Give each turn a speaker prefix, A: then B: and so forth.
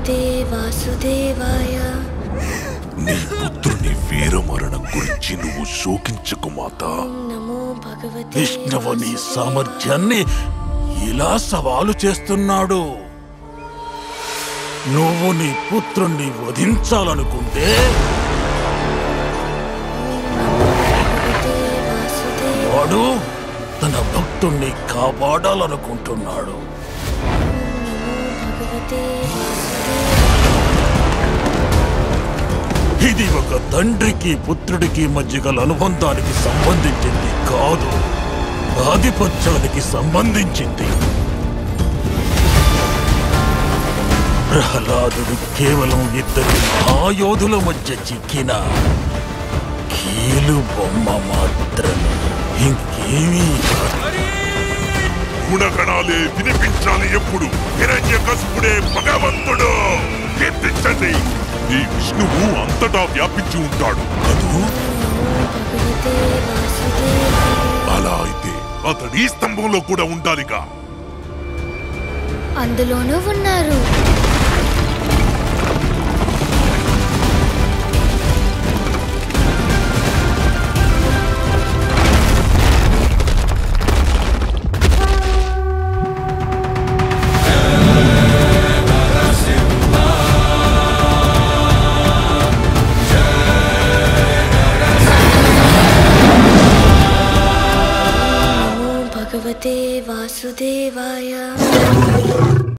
A: భగవతే వాసుదేవాయ.
B: నీ పుత్రుని వీరమరణం గురించి నువ్వు శోకించకు మాత.
A: నమో భగవతే
B: విష్ణువు నీ సామర్థ్యాన్ని ఇలా సవాలు చేస్తున్నాడు. నువ్వు నీ పుత్రుణ్ణి వధించాలనుకుంటే వాడు తన భక్తుణ్ణి కాపాడాలనుకుంటున్నాడు. ఇది ఒక తండ్రికి పుత్రుడికి మధ్య గల అనుబంధానికి సంబంధించింది కాదు, ఆధిపత్యానికి సంబంధించింది. ప్రహ్లాదుడు కేవలం ఇద్దరు మహాయోధుల మధ్య చిక్కిన కీలు బొమ్మ మాత్రమే, ఇంకేమీ కాదు.
C: గుణగణాలే వినిపించాలి. ఎప్పుడు హిరణ్యకశిపుడే భగవంతుడు. కీర్తించండి. ఈ విష్ణువు అంతటా వ్యాపించి ఉంటాడు. అలా అయితే అతడు ఈ స్తంభంలో కూడా ఉండాలిగా.
A: అందులోనూ ఉన్నారు. భగవతే వాసుదేవాయ.